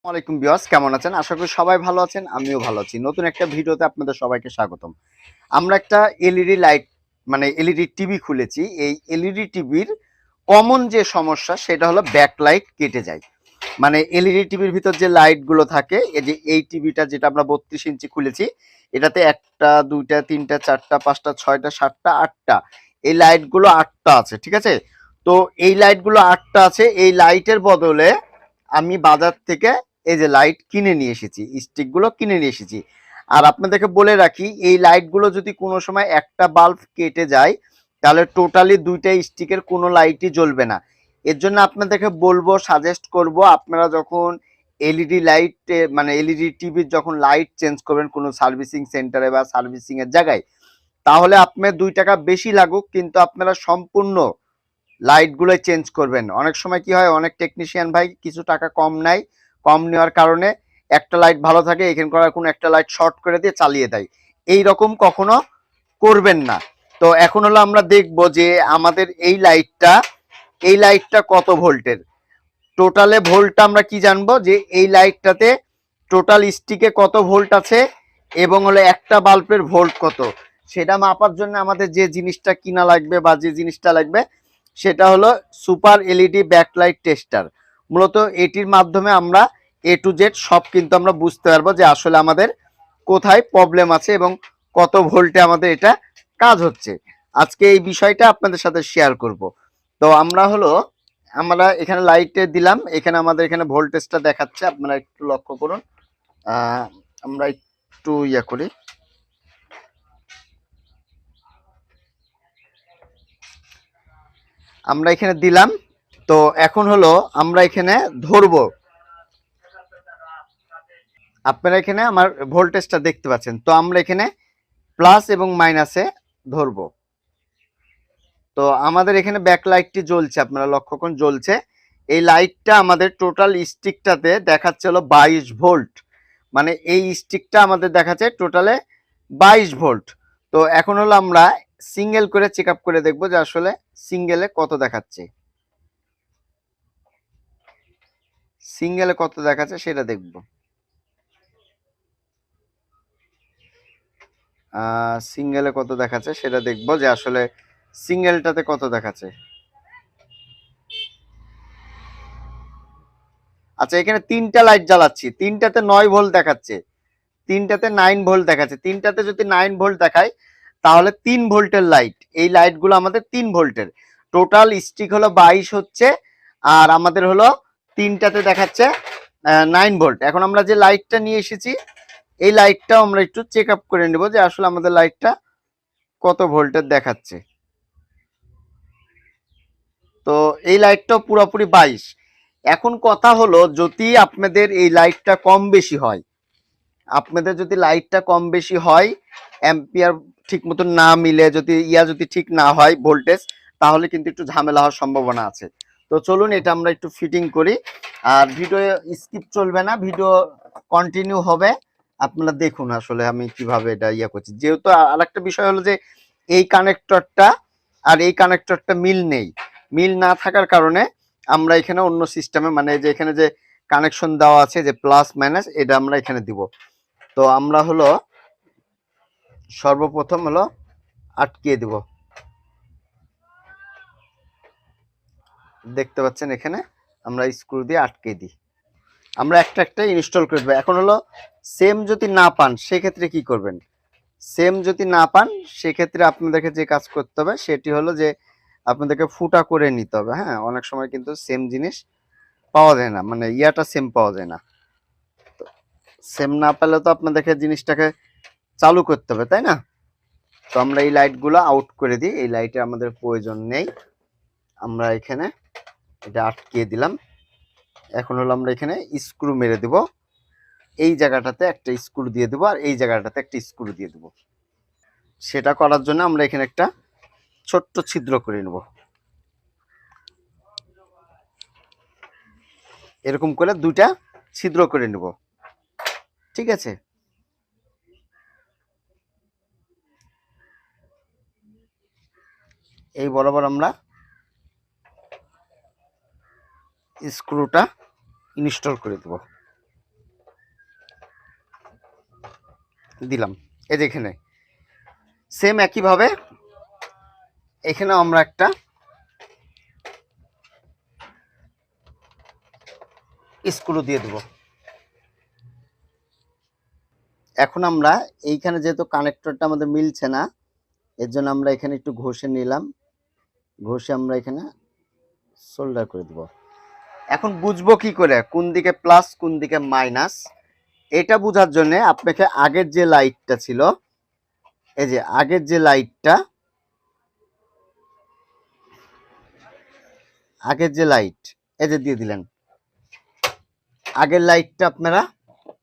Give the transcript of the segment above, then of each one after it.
ওয়ালাইকুম ভিউয়ার্স, কেমন আছেন? আশা করি সবাই ভালো আছেন, আমিও ভালো আছি। নতুন একটা ভিডিওতে আপনাদের সবাইকে স্বাগতম। আমরা একটা এলইডি লাইট মানে এলইডি টিভি খুলেছি। এই এলইডি টিভির কমন যে সমস্যা সেটা হলো ব্যাকলাইট কেটে যায়। মানে এলইডি টিভির ভিতর যে লাইটগুলো থাকে, এই যে এই টিভিটা যেটা আমরা 32 ইঞ্চি খুলেছি, এটাতে 1টা 2টা 3টা 4টা 5টা 6টা 7টা 8টা এই লাইটগুলো 8টা আছে, ঠিক আছে? তো এই লাইটগুলো 8টা আছে, এই লাইটের বদলে আমি বাজার থেকে এই যে লাইট কিনে নিয়ে এসেছি, স্টিকগুলো কিনে নিয়ে এসেছি। আর আপনাদেরকে বলে রাখি, এই লাইটগুলো যদি কোনো সময় একটা বাল্ব কেটে যায় তাহলে টোটালি 2টা স্টিকের কোনো লাইটই জ্বলবে না। এর জন্য আপনাদেরকে বলবো, সাজেস্ট করব, আপনারা যখন এলইডি লাইট মানে এলইডি টিভির যখন লাইট চেঞ্জ করবেন কোনো সার্ভিসিং সেন্টারে বা সার্ভিসিং এর জায়গায়, তাহলে আপনার 2 টাকা বেশি লাগুক কিন্তু আপনারা সম্পূর্ণ লাইটগুলো চেঞ্জ করবেন। অনেক সময় কি হয়, অনেক টেকনিশিয়ান ভাই কিছু টাকা কম নেয়, কম নেওয়ার কারণে একটা লাইট ভালো থাকে, এখানে করার কোনো একটা লাইট শর্ট করে দিয়ে চালিয়ে দেয়। এই রকম কখনো করবেন না। তো এখন হলো আমরা দেখব যে আমাদের এই লাইটটা কত ভোল্টের। টোটালে ভোল্টটা আমরা কি জানবো, যে এই লাইটটাতে টোটাল স্টিকে কত ভোল্ট আছে এবং হলো একটা বাল্বের ভোল্ট কত, সেটা মাপার জন্য আমাদের যে জিনিসটা কিনা লাগবে বা যে জিনিসটা লাগবে সেটা হলো সুপার এলইডি ব্যাকলাইট টেস্টার। মূলত এটির মাধ্যমে আমরা A to Z সব কিন্তু আমরা বুঝতে পারবো যে আসলে আমাদের কোথায় প্রবলেম আছে এবং কত ভোল্টে আমাদের এটা কাজ হচ্ছে। আজকে এই বিষয়টা আপনাদের সাথে শেয়ার করব। তো আমরা এখানে লাইটে দিলাম, এখানে আমাদের এখানে ভোল্টেজটা দেখাচ্ছে, আপনারা একটু লক্ষ্য করুন। আমরা একটু করি, আমরা এখানে দিলাম। তো এখন হলো আমরা এখানে ধরবো, আপনারা এখানে আমার ভোল্টেজটা দেখতে পাচ্ছেন। তো আমরা এখানে প্লাস এবং মাইনাসে ধরবো। তো আমাদের এখানে ব্যাকলাইটটি জ্বলছে, আপনারা লক্ষ্য করুন জ্বলছে। এই লাইটটা আমাদের টোটাল স্টিকটাতে দেখাচ্ছে হলো 22 ভোল্ট। মানে এই স্টিকটা আমাদের দেখাচ্ছে টোটালে 22 ভোল্ট। তো এখন হলো আমরা সিঙ্গেল করে চেক আপ করে দেখবো যে আসলে সিঙ্গেলে কত দেখাচ্ছে, সিঙ্গেলে কত দেখাচ্ছে সেটা দেখবো। সিঙ্গেলে কত দেখাচ্ছে সেটা দেখবো যে আসলে সিঙ্গেলটাতে কত দেখাচ্ছে। আচ্ছা, এখানে 3টা লাইট জ্বালাচ্ছি, 3টাতে 9 ভোল্ট দেখাচ্ছে, 3টাতে 9 ভোল্ট দেখাচ্ছে। 3টাতে যদি 9 ভোল্ট দেখায় তাহলে 3 ভোল্টের লাইট, এই লাইটগুলো আমাদের 3 ভোল্টের। টোটাল স্টিক হলো 22 হচ্ছে, আর আমাদের হলো 3টাতে দেখাচ্ছে 9 ভোল্ট। এখন আমরা যে লাইটটা নিয়ে এসেছি এই লাইটটাও আমরা একটু চেক আপ করে নেব যে আসলে আমাদের লাইটটা কত ভোল্টের দেখাচ্ছে। তো এই লাইটটাও পুরোপুরি 22। এখন কথা হলো, যদি আপনাদের এই লাইটটা কম বেশি হয়, আপনাদের যদি লাইটটা কম বেশি হয়, অ্যাম্পিয়ার ঠিক মতো না মিলে, যদি যদি ঠিক না হয় ভোল্টেজ, তাহলে কিন্তু একটু ঝামেলা হওয়ার সম্ভাবনা আছে। তো চলুন এটা আমরা একটু ফিটিং করি। আর ভিডিও স্কিপ চলবে না, ভিডিও কন্টিনিউ হবে। আপনারা দেখুন আসলে আমি কিভাবে এটা করছি। যেহেতু আরেকটা বিষয় হলো যে এই কানেক্টরটা আর এই কানেক্টরটা মিল নেই, মিল না থাকার কারণে আমরা এখানে অন্য সিস্টেমে, মানে যে এখানে যে কানেকশন দেওয়া আছে যে প্লাস মাইনাস, এটা আমরা এখানে দিব। তো আমরা হলো সর্বপ্রথম হলো আটকিয়ে দিব, দেখতে পাচ্ছেন এখানে আমরা স্ক্রু দিয়ে আটকে দিই। আমরা একটা একটা ইনস্টল করে দেবো। এখন হলো সেম যদি না পান সেক্ষেত্রে কি করবেন, সেম যদি না পান সেক্ষেত্রে আপনাদেরকে যে কাজ করতে হবে সেটি হলো যে আপনাদেরকে ফুটা করে নিতে হবে। হ্যাঁ, অনেক সময় কিন্তু সেম জিনিস পাওয়া যায় না, মানে সেম পাওয়া যায় না। সেম না পেলে তো আপনাদেরকে জিনিসটাকে চালু করতে হবে, তাই না? তো আমরা এই লাইটগুলো আউট করে দিই, এই লাইটের আমাদের প্রয়োজন নেই। আমরা এখানে এটা আটকিয়ে দিলাম। এখন হলো আমরা এখানে স্ক্রু মেরে দেব, এই জায়গাটাতে একটা স্ক্রু দিয়ে দেবো আর এই জায়গাটাতে একটা স্ক্রু দিয়ে দেবো। সেটা করার জন্য আমরা এখানে একটা ছোট্ট ছিদ্র করে নেব, এরকম করে 2টা ছিদ্র করে নেব, ঠিক আছে? এই বরাবর আমরা স্ক্রুটা ইনস্টল করে দেব। দিলাম। এই যে এখানে সেম একইভাবে এখানে আমরা একটা স্ক্রু দিয়ে দেব। এখন আমরা এইখানে যেহেতু কানেক্টরটা আমাদের মিলছে না, এর জন্য আমরা এখানে একটু ঘষে নিলাম, ঘষে আমরা এখানে সোল্ডার করে দেব। এখন বুঝবো কি করে কোন দিকে প্লাস কোন দিকে মাইনাস, এটা বোঝার জন্য আপনাকে আগের যে লাইটটা ছিল, এই যে আগের যে লাইটটা, আগের যে লাইট এই যে দিয়ে দিলেন, আগের লাইটটা আপনারা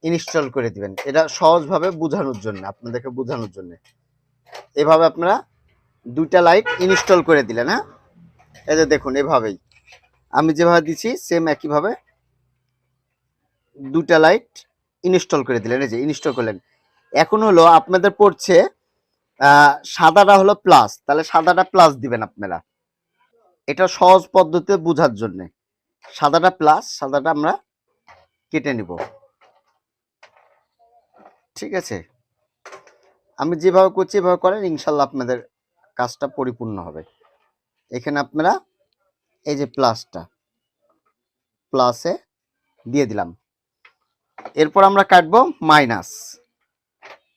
ইনস্টল করে দিবেন। এটা সহজভাবে বোঝানোর জন্য, আপনাদেরকে বোঝানোর জন্য এভাবে আপনারা দুইটা লাইট ইনস্টল করে দিলেন। হ্যাঁ, এই যে দেখুন এভাবেই আমি যেভাবে দিছি সেম একইভাবে দুটা লাইট ইনস্টল করে দিলেন। এই যে ইনস্টল করলেন। এখন হলো আপনাদের পড়ছে সাদাটা হলো প্লাস, তাহলে সাদাটা প্লাস দিবেন আপনারা। এটা সহজ পদ্ধতিতে বোঝার জন্য সাদাটা প্লাস, সাদাটা আমরা কেটে নিব। ঠিক আছে, আমি যেভাবে করছি এভাবে করেন, ইনশাল্লাহ আপনাদের কাজটা পরিপূর্ণ হবে। এখানে আপনারা এই যে প্লাসটা প্লাসে দিয়ে দিলাম। এরপর আমরা কাটবো মাইনাস।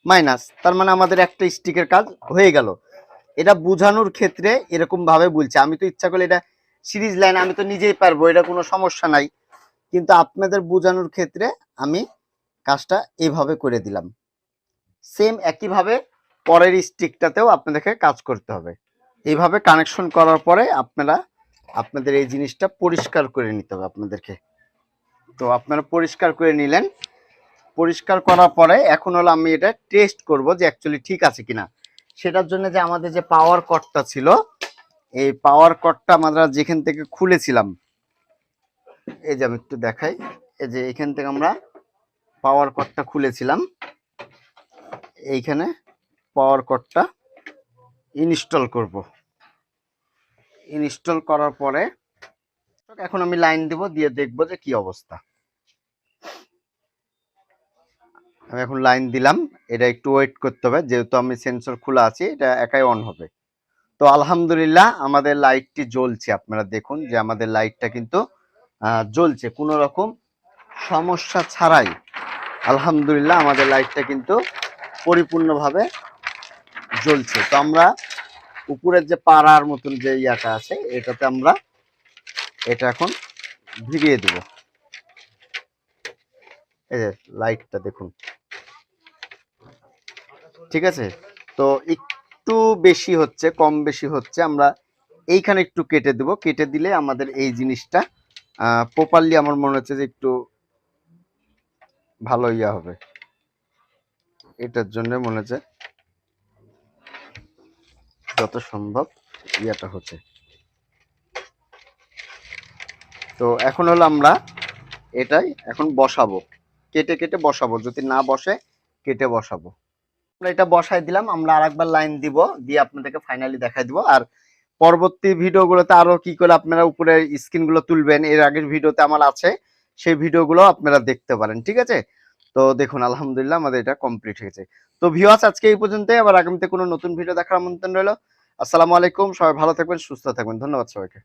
মাইনাস তার মানে আমাদের একটা স্টিকের কাজ হয়ে গেল। এটা বোঝানোর ক্ষেত্রে এরকম ভাবে বলছে, আমি তো ইচ্ছা করলে এটা সিরিজ লাইন আমি তো নিজেই পারবো, এটা কোনো সমস্যা নাই, কিন্তু আপনাদের বোঝানোর ক্ষেত্রে আমি কাজটা এইভাবে করে দিলাম। সেম একইভাবে পরের স্টিকটাতেও আপনাদেরকে কাজ করতে হবে। এইভাবে কানেকশন করার পরে আপনারা আপনাদের এই জিনিসটা পরিষ্কার করে নিতে হবে আপনাদেরকে। তো আপনারা পরিষ্কার করে নিলেন। পরিষ্কার করার পরে এখন হলো আমি এটা টেস্ট করব যে অ্যাকচুয়ালি ঠিক আছে কিনা। সেটার জন্য যে আমাদের যে পাওয়ার কর্ডটা ছিল, এই পাওয়ার কর্ডটা আমরা যেখান থেকে খুলেছিলাম, এই যে আমি একটু দেখাই, এই যে এখান থেকে আমরা পাওয়ার কর্ডটা খুলেছিলাম, এইখানে পাওয়ার কর্ডটা ইনস্টল করব। ইনস্টল করার পরে এখন আমি লাইন দিব, দিয়ে দেখব যে কি অবস্থা। আমি এখন লাইন দিলাম, এটা একটু ওয়েট করতে হবে, যেহেতু আমি সেন্সর খোলা আছে এটা একাই অন হবে। তো আলহামদুলিল্লাহ আমাদের লাইটটি জ্বলছে। আপনারা দেখুন যে আমাদের লাইটটা কিন্তু জ্বলছে কোনো রকম সমস্যা ছাড়াই। আলহামদুলিল্লাহ আমাদের লাইটটা কিন্তু পরিপূর্ণভাবে জ্বলছে। তো আমরা উপরের যে পাড়ার মতন যে ইয়াটা আছে এটাতে আমরা এটা এখন ভিড়িয়ে দেব। এই যে লাইটটা দেখুন, ঠিক আছে। তো একটু বেশি হচ্ছে, কম বেশি হচ্ছে, আমরা এইখানে একটু কেটে দেব। কেটে দিলে আমাদের এই জিনিসটা প্রপারলি আমার মনে হচ্ছে যে একটু ভালো ইয়া হবে। এটার জন্য মনে হচ্ছে যত সম্ভব ইয়াটা হচ্ছে। তো এখন হলো আমরা এটাই এখন বসাবো, কেটে কেটে বসাবো, যদি না বসে কেটে বসাবো। আমরা এটা বসাই দিলাম, আমরা আরেকবার লাইন দিব, দিয়ে আপনাদেরকে ফাইনালি দেখাই দিব। আর পরবর্তী ভিডিওগুলোতে আরো কি করে আপনারা উপরে স্ক্রিনগুলো তুলবেন এর আগের ভিডিওতে আমার আছে, সেই ভিডিওগুলো আপনারা দেখতে পারেন। ঠিক আছে, তো দেখুন আলহামদুলিল্লাহ আমাদের এটা কমপ্লিট হয়েছে। তো ভিউয়ার্স আজকে এই পর্যন্তই, আবার আগামীতে কোনো নতুন ভিডিও দেখার আমন্ত্রণ রইল। আসসালামু আলাইকুম, সবাই ভালো থাকবেন, সুস্থ থাকবেন, ধন্যবাদ সবাইকে।